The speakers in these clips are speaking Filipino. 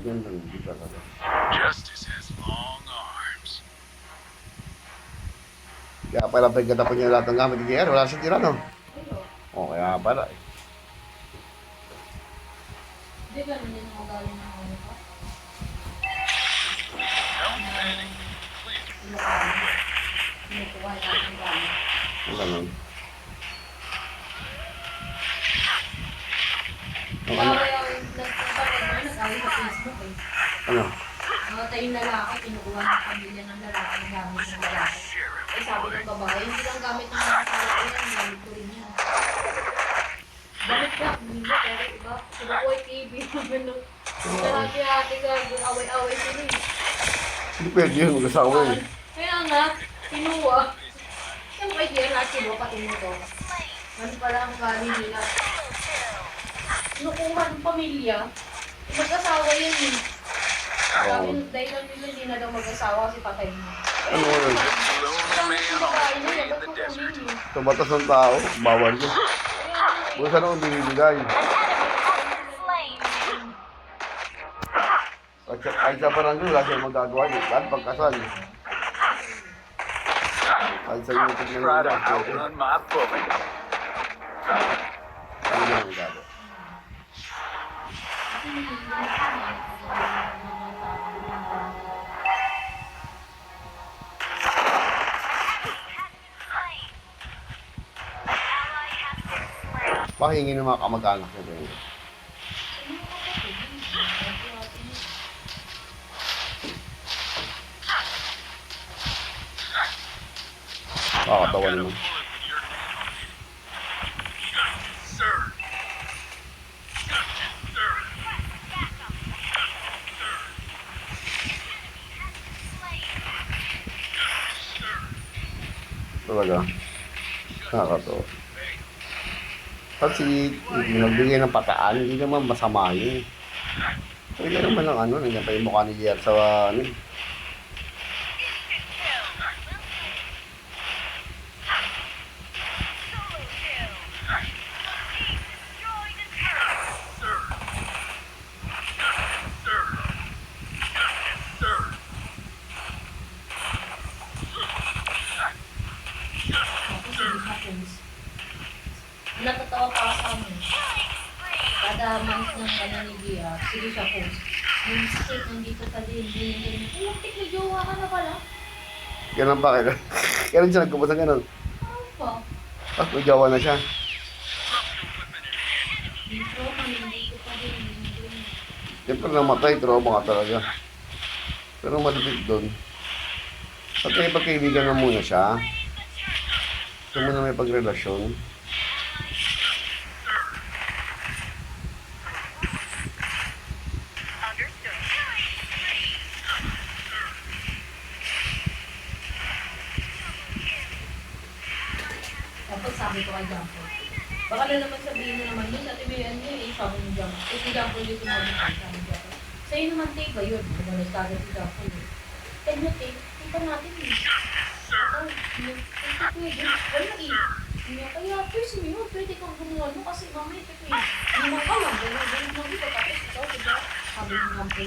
yan lang, hindi talaga. Justice has long arms. Kaya pala pagkatapon niya lahat ng gamit ni JR, wala siyang tira, no? Pero, O, kaya pala eh. di ba naman yung mga galing ng ano pa? Don't panic. Please. Ilocano. Kinukuha natin ang gamit. Ang ganun. Ang ano? Nag-away ako yung nag-away sa Facebook eh. Ano? Namatay yung lalaki, kinukuha ng pamilya ng lalaki ang gamit ng lalaki. Eh sabi ng babae, hindi lang gamit ng mga tao yan, gamit ko rin yan. Gamit ka, hindi pero iba, kinukuha yung TV, gano'n. Hati-hati ka, away-away sila eh. Hindi pwede yun, mag-asawa eh. Kaya nga, kinuha. Kaya mo kay Kier, lahat kinuha, pati mo to. Ano pala ang galing nila. Kinukuha ng pamilya, mag-asawa yan eh. Sabi, dahil lang nila hindi na daw mag-asawa kasi patay mo. Ano yun? Lone man always in the desert. Sa batas ng tao, bawal yun. Kung saan akong binibigay. Kahit sa barangay, wala siyang magagawa yun. Kahit pagkasal. Kahit sa YouTube na Try to nila. outrun my bullet. Ano na ang gagawa? Pahingi ng mga kamag-anak niya ganyan. Nakakatawa naman. Sir. Sir. Talaga. Nakakatawa. Kasi nagbigay ng pataan, hindi naman masama yun. Pwede naman ng ano, nandiyan pa yung mukha ni JR sa ano. Natatawa pa ako sa amin. Kada month ng ano ni Gia, sige siya post. Yung state nandito pa din, tik may jowa ka na pala. Ganun pa kaya. Ganun siya nagkabasa ganun. Ano pa? Ah, may jawa na siya. Dito, nandito pa din. Siyempre namatay, trauma ka talaga. Pero malapit doon. At may pagkaibigan na muna siya. Gusto mo na may pagrelasyon. Tapos sabi ko kay Jampo, baka na naman sabihin na naman yun, at ibiyan niya eh, sabi ni Jampo. Eh si Jampo yung tumabot sabi ni Jampo. Sa'yo naman take ba yun? Bumalas ka agad si Jampo eh. Pwede na take, tingnan natin eh. Hindi pwede, wala eh. Kaya first mo yun, pwede kang gumawa mo kasi mamay ito eh. Naman ka lang, gano'n lang dito. Tapos ikaw, diba? Sabi ni Jampo,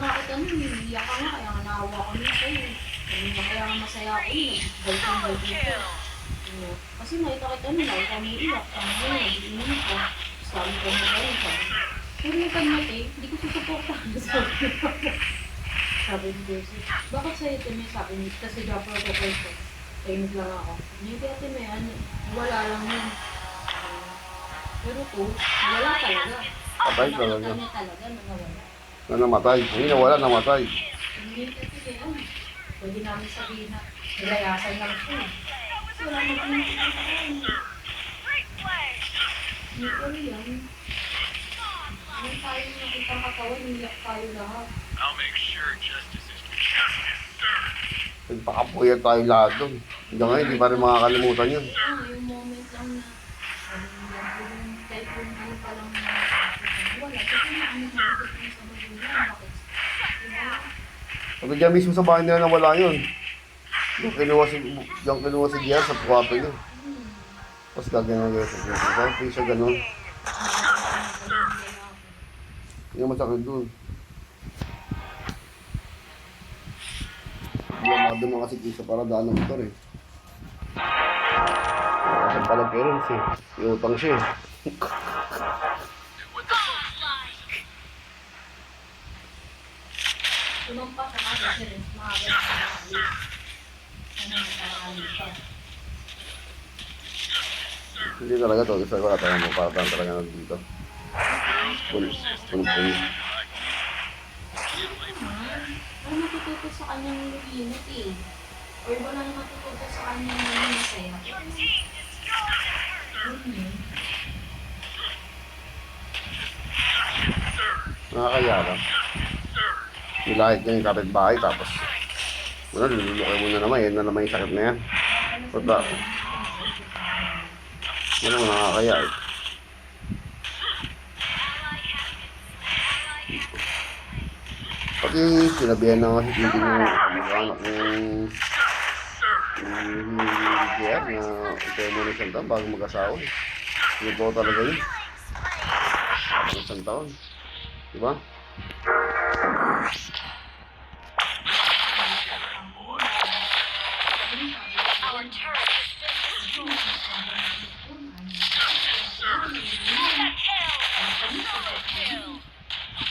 nakita nun, niliyak ka nga, kaya nga naawa ko nun sa'yo. Sabi niya, kaya nga masaya ako yun, nag-boyfriend dito. Kasi nakita nila, ikaw may iyak, sabi mo, nag-iinom ko. Sabi ko na kayo, sabi ko. Pero yung kanmate, hindi ko susuportahan, sabi ko. Sabi ni Jersey, bakit sa'yo ito may sabi ni, kasi Japper ko ko. Tahimik lang ako. Hindi kaya ito may ano, wala lang yun. Pero ko, wala talaga. Patay talaga. Nakita niya talaga na nawala. Na namatay. Hindi nawala, namatay. Hindi kasi may ano, pwede namin sabihin na nilayasan lang siya. Kasi wala naman pinagkakaroon. Hindi ko yan. Nung tayo nakita katawan, niyak tayo lahat. I'll make sure justice is served. Nagpakapuyan tayo lahat doon. Hanggang ngayon, hindi pa rin makakalimutan yun. Yung moment lang na yung telephone ano pa lang na wala. Kasi naanong nakikita sa magulang. Bakit? Diba? Pag dyan mismo sa bahay nila nawala yun. Yung kinuha si Gia sa kwarto niya. Tapos gagawin niya sa kwarto. Bakit siya ganun? Hindi naman sa akin doon. Dumang kasi sa paradaan ng motor eh. Kasi pala parents eh. Iutang siya eh. Tumampa sa mga parents, maaga na nakaalis. Ano nakaalis pa? Hindi talaga to. Isa ko talaga mo paradaan talaga nandito. Full. Ano matututo sa kanyang unit eh? Or wala na matututo sa kanyang masaya? Nakakaya lang. Nilahit niya yung kapitbahay tapos lululukay mo na naman. Yan na naman yung sakit na yan. Pagka, yan naman nakakaya eh. Pati sinabihan na kasi hindi mo anak ng Jer na ikaw mo na isang taon bago mag-asawa eh. Hindi po talaga yun. Isang taon. Diba?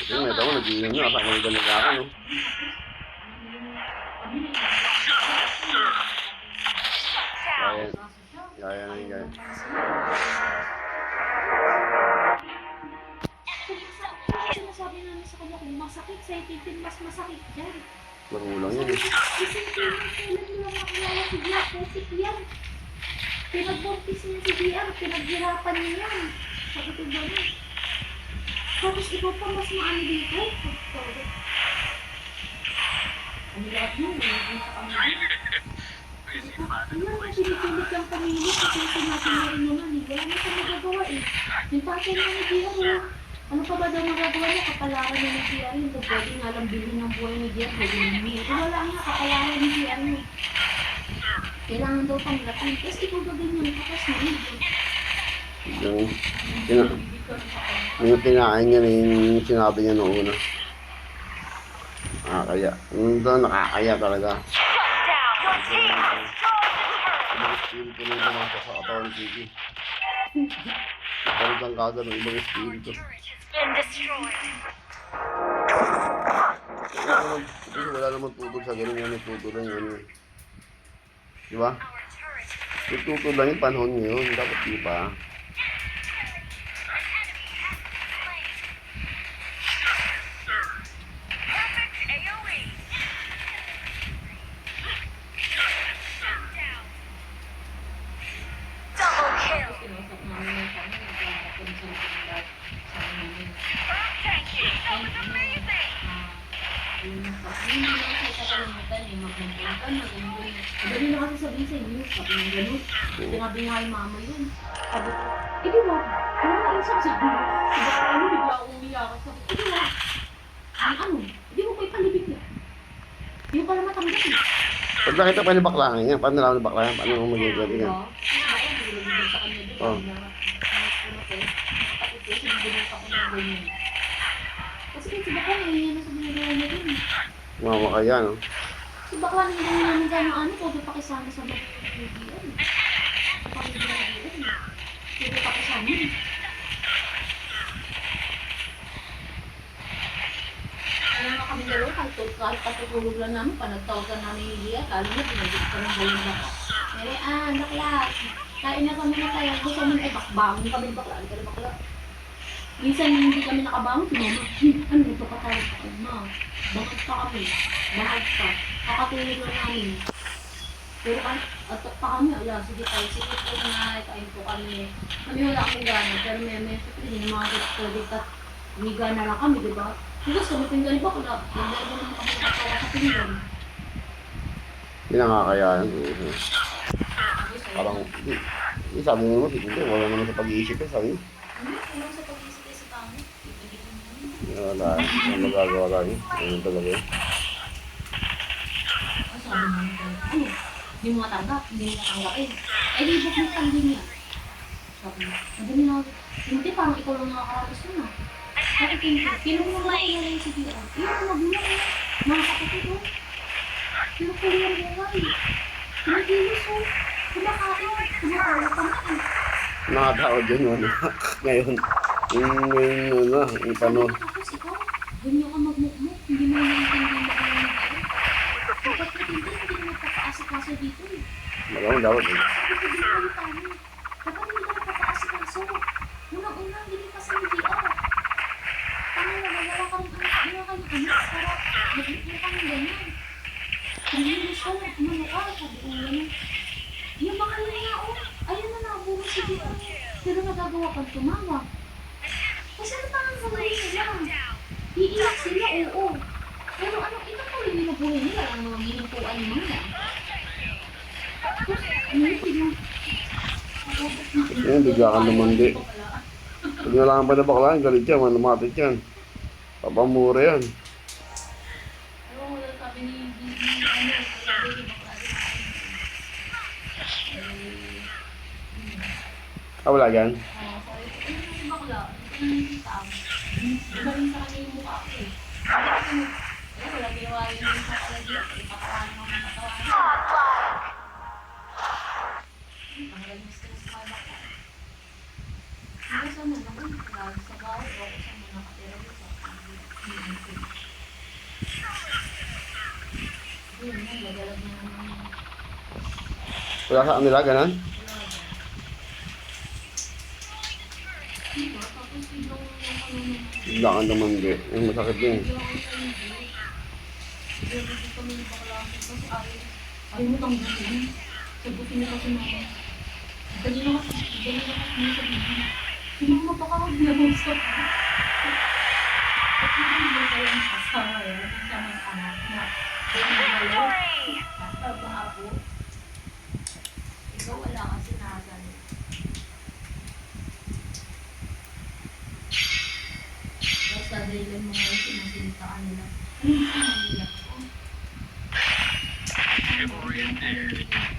Kasi may tao nag-iinom na kasama ng ganun ako, no? Gaya na yung gaya. Sinasabi namin sa kanya kung masakit sa ititin, mas masakit dyan. Marulang yan eh. Isang kailan mo lang makilala si Gia, putik yan. Pinag-bumpis niya si Gia, pinaghirapan niya yan. Sabi ko gano'n. Tapos ikaw pa mas maano dito. Ang lahat mo, hindi sa kami. Ano na, pinipilit kang pamilit kasi sinabi mo rin naman eh. Wala na siya magagawa eh. Yung tatay na ni Gia, ano pa ba daw magagawa niya? Kapalaran niya ni Gia rin. Pwede nga lang bilhin ng buhay ni Gia. Pwede namin. Wala nga, kapalaran ni Gia rin. Kailangan daw pang latin. Tapos ikaw gaganyan, tapos na Yung kinain niya na yung sinabi niya noong una. Nakakaya. Yung doon, nakakaya talaga. Ibang espiritu na yung lumasa sa katawan ni Kiki. Talagang kagad ng ibang espiritu. Kasi wala naman tutol sa ganun yan. Tutol lang yun. Diba? Yung tutol lang yung panahon ngayon. Dapat di ba? Kinusap namin yung kami. Nagkakapon sa mga sa namin. Hindi na kasi sa kalimutan eh, magmumpulan ka na, ganyan. Madali na kasi sabihin sa inyo, sabi ng gano'n. Sinabi nga yung mama yun. Sabi ko, di ba? Ano na isang sabi mo? Diba ano, bigla akong umiyakas. Sabi ko, di ba? Ano? Di mo pa ipalibig na. Di mo pala matanggap eh. Pag nakita pa ni baklangan niya, paano nalaman ni baklangan? Paano mo magiging yan? Oh. Kasi si Bakla nangyayari na sa binagawa niya din. Mama kaya, no? Si Bakla nangyayari namin gano'ng ano, pwede pakisama sa bagian. Pwede pakisama. Kaya nga kami dalawa, kahit patutulog lang namin, panagtawagan namin yung Lia, lalo na pinagigit ka ng buong baka. Mere, bakla, kain na kami na tayo. Gusto mo na bangon kami ng bakla. Ano bakla? Minsan hindi kami nakabangon, si mama, ano ito pa tayo sa ma? Bakit pa kami? Bakit pa? Kakatulog lang namin. Pero at pa kami, ala, sige tayo, sige po na, kain po kami. Kami wala kaming gana, pero may hindi mga pwede at may gana lang kami, di ba? Tapos kami pinggan ba, kung nagdala mo naman kami nakatawa sa pinggan. Hindi nakakayaan. Parang, sabi mo naman, hindi, wala naman sa pag-iisip eh, sabi mo. Ano sa pag-isip sa tao? Wala, ang magagawa tayo. Ano talaga yun? Sabi namin tayo, ano? Hindi mo matanggap, hindi mo natanggapin. Eh, di book mo tanggi niya. Sabi mo, madali na, hindi, parang ikaw lang nakakaratos mo na. Bakit hindi? Kailan mo naman kilala yung CPR? Iyon, wag mo na. Mga kapatid ko. Kinukulihan mo nga eh. Kinikilos oh. Kumakain. Kumakain pa nga eh. Nakatao dyan, ano. Ngayon, yung pano. Tapos ikaw, ganyan ka magmukmuk. Hindi mo naman intindihan na kaya nag-aaral. Dapat matindi, hindi ka magpapaasikaso dito eh. Malamang dapat eh. Sabi ko din kayo tayo. Dapat hindi ka magpapaasikaso. Unang-una, hindi ka sa MGR. Tama na, wala ka rin anak para mag-ipin ka ng ganyan. Kung hindi gusto mo, umano ka, sabi ko gano'n. Yung baka yun nga, oh, ayun na nabuho si Dito. Pero nagagawa kang tumawag. Kasi ano parang gawin nila? Iiyak sila, oo. Pero ano, ito po yung binubuhay nila, ang mga binupuan nila. Tapos, ano yung biglang... Yan, bigla kang lumandi. Pag nalangan pa na bakla, galit yan, manumatit yan. Papamura yan. Pero wala sabi ni ano, sabi ni bakla din. Wala yan. Sabi ko, ano si bakla? Ito na yung tao. Iba rin sa kanya yung mukha ko eh. Wala ginawa yun yung sa kalagay. Ipakawalan ako ng katawan. Ang galing stress ka bakla. Hindi sa muna ko, lagi sa bahay o ako sa muna katira dito. Yun, nagalag na naman. Wala sa kanila, ganun. Diba? Tapos biglang yung ano naman. Bigla kang lumandi. Yung masakit din. Ayaw mo tanggutin. Sagutin niya kasi mama. Dali na kasi niya sa bibig. Hindi mo mapakawag na mo sa at hindi mo kayo ang asawa yan. Ang samang anak na. At apo. Ikaw wala kasi nakagalit. Tapos dadahilan mo ngayon sinasilitaan nila. Ano yung sinasilitan ko? Chivalry is there.